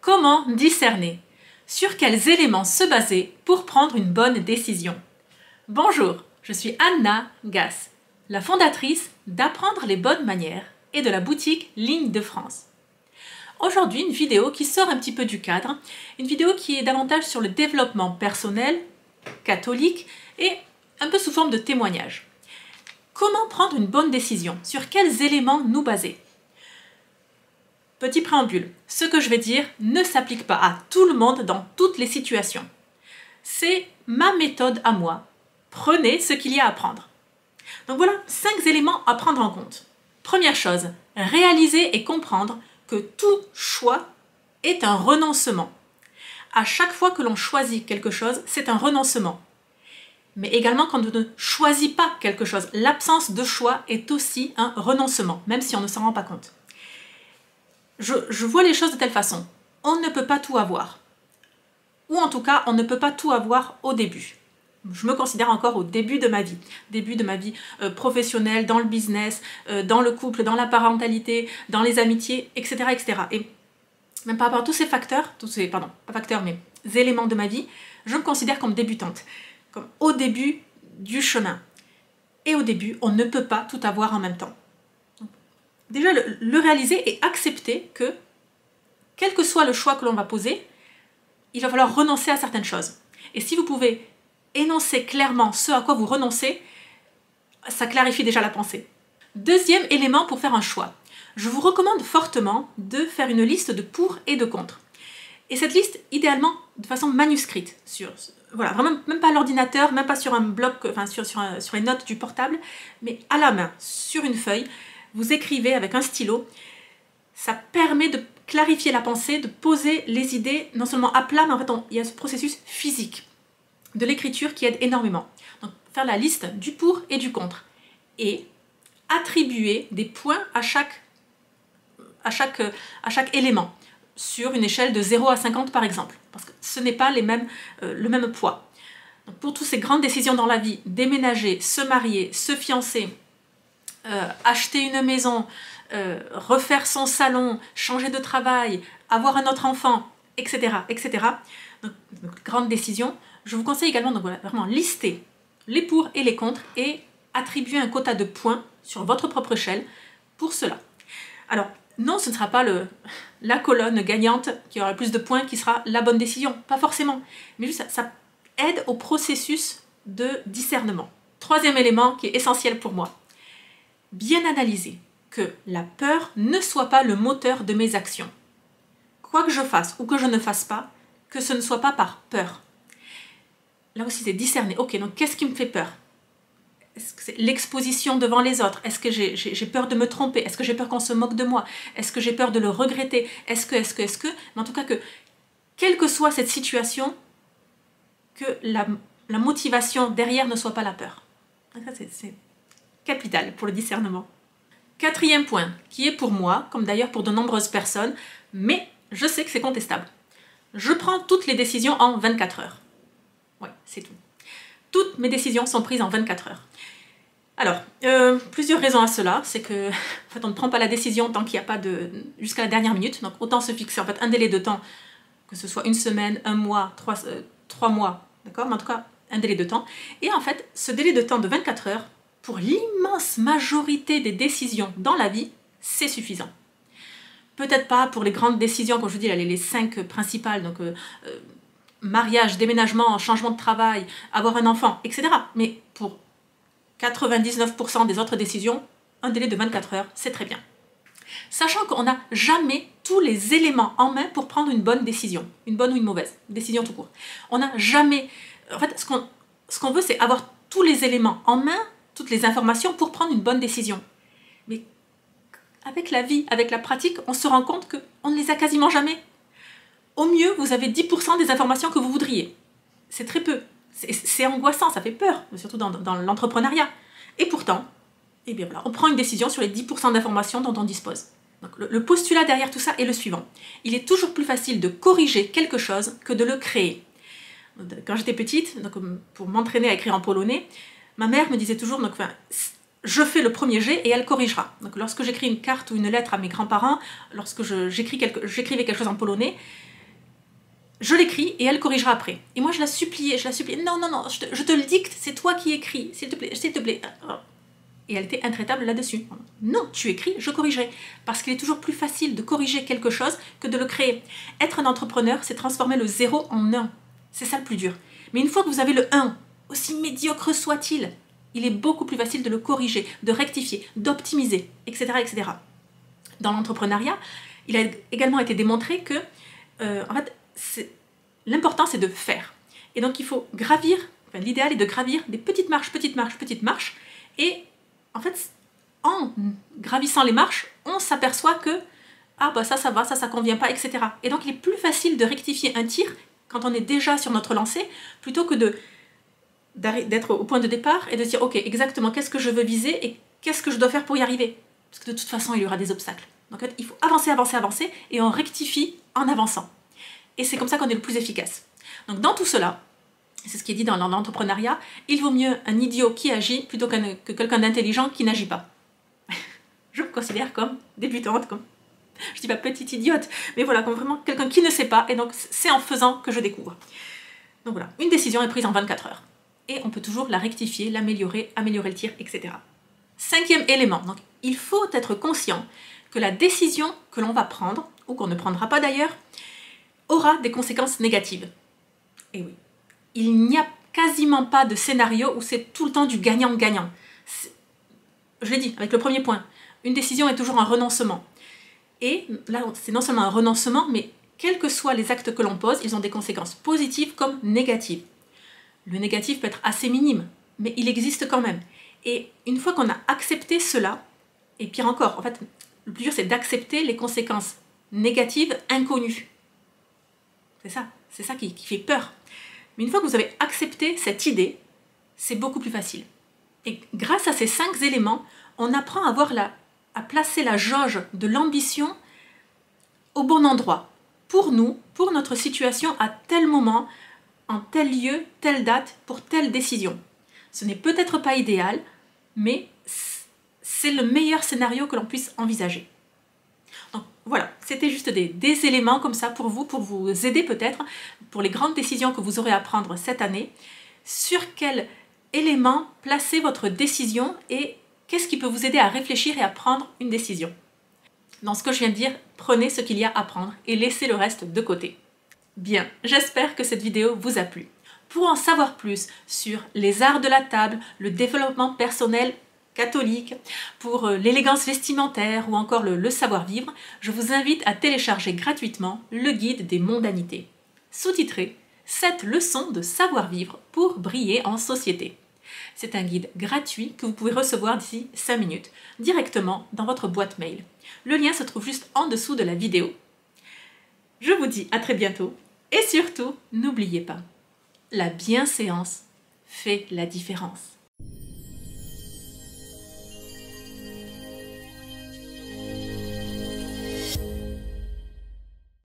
Comment discerner? Sur quels éléments se baser pour prendre une bonne décision? Bonjour, je suis Anna Gass, la fondatrice d'Apprendre les bonnes manières et de la boutique Ligne de France. Aujourd'hui, une vidéo qui sort un petit peu du cadre, une vidéo qui est davantage sur le développement personnel, catholique et un peu sous forme de témoignage. Comment prendre une bonne décision? Sur quels éléments nous baser? Petit préambule, ce que je vais dire ne s'applique pas à tout le monde dans toutes les situations. C'est ma méthode à moi. Prenez ce qu'il y a à prendre. Donc voilà, 5 éléments à prendre en compte. Première chose, réaliser et comprendre que tout choix est un renoncement. À chaque fois que l'on choisit quelque chose, c'est un renoncement. Mais également quand on ne choisit pas quelque chose, l'absence de choix est aussi un renoncement, même si on ne s'en rend pas compte. Je vois les choses de telle façon. On ne peut pas tout avoir. Ou en tout cas, on ne peut pas tout avoir au début. Je me considère encore au début de ma vie. Début de ma vie professionnelle, dans le business, dans le couple, dans la parentalité, dans les amitiés, etc. etc. Et même par rapport à tous ces facteurs, éléments de ma vie, je me considère comme débutante. Comme au début du chemin. Et au début, on ne peut pas tout avoir en même temps. Déjà, le réaliser et accepter que, quel que soit le choix que l'on va poser, il va falloir renoncer à certaines choses. Et si vous pouvez énoncer clairement ce à quoi vous renoncez, ça clarifie déjà la pensée. Deuxième élément pour faire un choix. Je vous recommande fortement de faire une liste de pour et de contre. Et cette liste, idéalement, de façon manuscrite. Voilà, vraiment, même pas à l'ordinateur, même pas sur un bloc, enfin sur les notes du portable, mais à la main, sur une feuille. Vous écrivez avec un stylo, ça permet de clarifier la pensée, de poser les idées non seulement à plat, mais en fait il y a ce processus physique de l'écriture qui aide énormément. Donc faire la liste du pour et du contre et attribuer des points à chaque élément sur une échelle de 0 à 50 par exemple, parce que ce n'est pas le même poids. Donc pour toutes ces grandes décisions dans la vie, déménager, se marier, se fiancer, acheter une maison, refaire son salon, changer de travail, avoir un autre enfant, etc. etc. Donc, grande décision. Je vous conseille également donc voilà, vraiment lister les pour et les contre et attribuer un quota de points sur votre propre échelle pour cela. Alors, non, ce ne sera pas la colonne gagnante qui aura le plus de points qui sera la bonne décision, pas forcément. Mais juste ça aide au processus de discernement. Troisième élément qui est essentiel pour moi. Bien analyser que la peur ne soit pas le moteur de mes actions. Quoi que je fasse ou que je ne fasse pas, que ce ne soit pas par peur. Là aussi, c'est discerner. Ok, donc qu'est-ce qui me fait peur? Est-ce que c'est l'exposition devant les autres? Est-ce que j'ai peur de me tromper? Est-ce que j'ai peur qu'on se moque de moi? Est-ce que j'ai peur de le regretter? Est-ce que Mais en tout cas, que quelle que soit cette situation, que la motivation derrière ne soit pas la peur. Ça, c'est capital pour le discernement. Quatrième point, qui est pour moi, comme d'ailleurs pour de nombreuses personnes, mais je sais que c'est contestable. Je prends toutes les décisions en 24 heures. Ouais, c'est tout. Toutes mes décisions sont prises en 24 heures. Alors, plusieurs raisons à cela. C'est que, en fait, on ne prend pas la décision tant qu'il n'y a pas jusqu'à la dernière minute. Donc, autant se fixer en fait un délai de temps, que ce soit une semaine, un mois, 3 mois, d'accord? Mais en tout cas, un délai de temps. Et en fait, ce délai de temps de 24 heures, pour l'immense majorité des décisions dans la vie, c'est suffisant. Peut-être pas pour les grandes décisions, comme je vous dis, les 5 principales, donc mariage, déménagement, changement de travail, avoir un enfant, etc. Mais pour 99% des autres décisions, un délai de 24 heures, c'est très bien. Sachant qu'on n'a jamais tous les éléments en main pour prendre une bonne décision, une bonne ou une mauvaise, décision tout court. On n'a jamais... En fait, ce qu'on veut, c'est avoir tous les éléments en main, toutes les informations pour prendre une bonne décision. Mais avec la vie, avec la pratique, on se rend compte qu'on ne les a quasiment jamais. Au mieux, vous avez 10% des informations que vous voudriez. C'est très peu. C'est angoissant, ça fait peur, surtout dans l'entrepreneuriat. Et pourtant, eh bien voilà, on prend une décision sur les 10% d'informations dont on dispose. Donc le postulat derrière tout ça est le suivant. Il est toujours plus facile de corriger quelque chose que de le créer. Quand j'étais petite, donc, pour m'entraîner à écrire en polonais, ma mère me disait toujours, je fais le premier jet et elle corrigera. Donc lorsque j'écris une carte ou une lettre à mes grands-parents, lorsque j'écrivais quelque chose en polonais, je l'écris et elle corrigera après. Et moi je la suppliais, non, non, non, je te le dicte, c'est toi qui écris, s'il te plaît, s'il te plaît. Et elle était intraitable là-dessus. Non, tu écris, je corrigerai. Parce qu'il est toujours plus facile de corriger quelque chose que de le créer. Être un entrepreneur, c'est transformer le 0 en 1. C'est ça le plus dur. Mais une fois que vous avez le 1, aussi médiocre soit-il, il est beaucoup plus facile de le corriger, de rectifier, d'optimiser, etc., etc. Dans l'entrepreneuriat, il a également été démontré que, en fait, l'important c'est de faire. Et donc il faut gravir, enfin, l'idéal est de gravir des petites marches, et en fait, en gravissant les marches, on s'aperçoit que ah bah ça va, ça convient pas, etc. Et donc il est plus facile de rectifier un tir quand on est déjà sur notre lancée, plutôt que d'être au point de départ et de dire ok, exactement qu'est-ce que je veux viser et qu'est-ce que je dois faire pour y arriver. Parce que de toute façon, il y aura des obstacles. Donc en fait, il faut avancer, et on rectifie en avançant. Et c'est comme ça qu'on est le plus efficace. Donc dans tout cela, c'est ce qui est dit dans l'entrepreneuriat, il vaut mieux un idiot qui agit plutôt que quelqu'un d'intelligent qui n'agit pas. Je me considère comme débutante, comme, je dis pas petite idiote, mais voilà, comme vraiment quelqu'un qui ne sait pas, et donc c'est en faisant que je découvre. Donc voilà, une décision est prise en 24 heures. Et on peut toujours la rectifier, l'améliorer, améliorer le tir, etc. 5e élément, donc il faut être conscient que la décision que l'on va prendre, ou qu'on ne prendra pas d'ailleurs, aura des conséquences négatives. Et oui, il n'y a quasiment pas de scénario où c'est tout le temps du gagnant-gagnant. Je l'ai dit avec le premier point, une décision est toujours un renoncement. Et là, c'est non seulement un renoncement, mais quels que soient les actes que l'on pose, ils ont des conséquences positives comme négatives. Le négatif peut être assez minime, mais il existe quand même. Et une fois qu'on a accepté cela, et pire encore, en fait, le plus dur c'est d'accepter les conséquences négatives inconnues. C'est ça qui fait peur. Mais une fois que vous avez accepté cette idée, c'est beaucoup plus facile. Et grâce à ces 5 éléments, on apprend à placer la jauge de l'ambition au bon endroit. Pour nous, pour notre situation à tel moment, en tel lieu, telle date, pour telle décision. Ce n'est peut-être pas idéal, mais c'est le meilleur scénario que l'on puisse envisager. Donc voilà, c'était juste des éléments comme ça pour vous aider peut-être, pour les grandes décisions que vous aurez à prendre cette année, sur quels éléments placer votre décision et qu'est-ce qui peut vous aider à réfléchir et à prendre une décision. Dans ce que je viens de dire, prenez ce qu'il y a à prendre et laissez le reste de côté. Bien, j'espère que cette vidéo vous a plu. Pour en savoir plus sur les arts de la table, le développement personnel catholique, pour l'élégance vestimentaire ou encore le savoir-vivre, je vous invite à télécharger gratuitement le guide des mondanités, sous-titré « 7 leçons de savoir-vivre pour briller en société ». C'est un guide gratuit que vous pouvez recevoir d'ici 5 minutes, directement dans votre boîte mail. Le lien se trouve juste en dessous de la vidéo. Je vous dis à très bientôt et surtout, n'oubliez pas, la bienséance fait la différence.